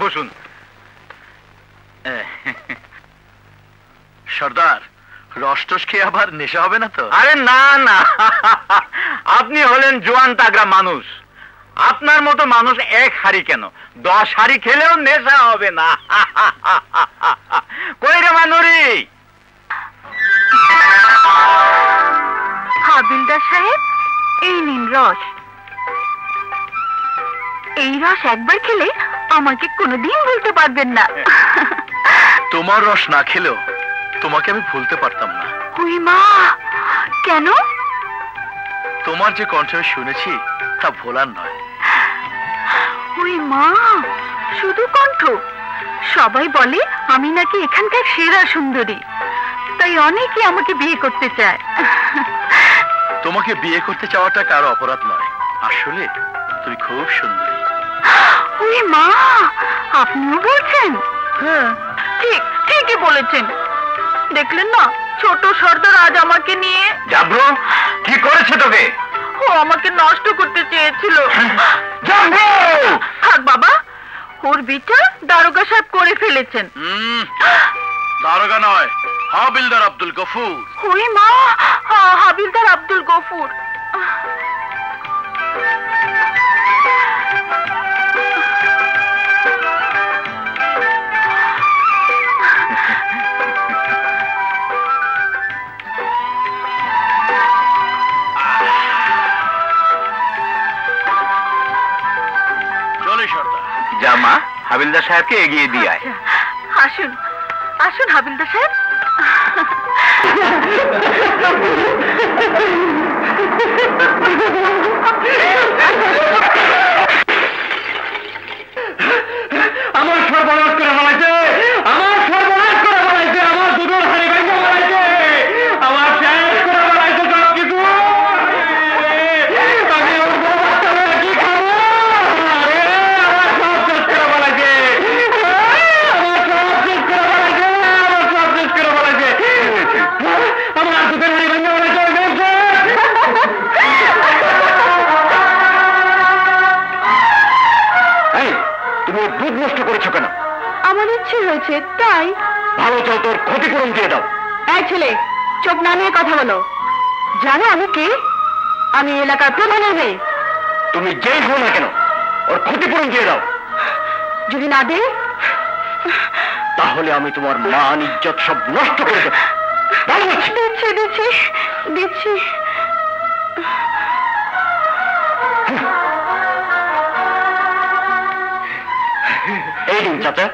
বসুন। সর্দার, রস খেয়ে আবার নেশা হবে না তো? আরে না না, আপনি হলেন জোয়ান তাগড়া মানুষ। আপনার মতো মানুষ এক হাড়ি কেন 10 হাড়ি খেলেও নেশা হবে না। কই রে মানুরি? হাবিলদার সাহেব, এই নিন রস। এই রস একবার খেলে আমাকে কোনোদিন ভুলতে পারবেন না। তোমার রস না খেলেও তোমাকে আমি ভুলতে পারতাম না। ওই মা, কেন? তোমার যে কণ্ঠ শুনেছি তা ভোলার নয়। ওই মা, শুধু কণ্ঠ? সবাই বলে আমি নাকি এখানকার সেরা সুন্দরী, তাই অনেকে আমাকে বিয়ে করতে চায়। তোমাকে বিয়ে করতে চাওয়াটা কারো অপরাধ নয়, আসলে তুমি খুব সুন্দরী। ওই মা, আপনিও বলছেন? হ্যাঁ, ঠিকই বলেছেন। দেখলেন না, ছোট সর্দার আজ আমাকে নিয়ে। জাবরু, কি করেছে তোকে? ও আমাকে নষ্ট করতে চেয়েছিল। জাবরু! থাক বাবা, ওর বিচার দারোগা সাহেব করে ফেলেছেন। দারোগা নয়, হাবিলদার আব্দুল গফুর। ওই মা, হাবিলদার আব্দুল গফুর। জামা হাবিলদার সাহেবকে এগিয়ে দিয়ে আয়। আসুন আসুন হাবিলদার সাহেব। আমার সর্বনাশ করে ফেলাইছে, আমার সর্বনাশ করে ফেলাইছে, আমার দুধের হাড়ি ভেঙে ফেলাইছে, আমার শেষ করে ফেলাইছে সব কিছু। আমি ওর বউ বাচ্চাদের কি খাবো? আমার সব শেষ করে ফেলাইছে, আমার সব শেষ করে ফেলাইছে, আমার সব শেষ করে ফেলাইছে, আমার দুধের হাড়ি ভেঙে ফেলাইছে। তুমি দুধ নষ্ট করেছো কেন? আমার ইচ্ছে হয়েছে তাই। ভালো চাও তোর ক্ষতিপূরণ দিয়ে দাও। এই ছেলে, চোখ না নিয়ে কথা বলো। জানো আমি কে? আমি এলাকার প্রধানের মেয়ে। তুমি যেই হো না কেন, ওর ক্ষতিপূরণ দিয়ে দাও। যদি না দে, তাহলে আমি তোমার মান ইজ্জত সব নষ্ট করে দেব। দিচ্ছি দিচ্ছি দিচ্ছি। এই দিন চাচা।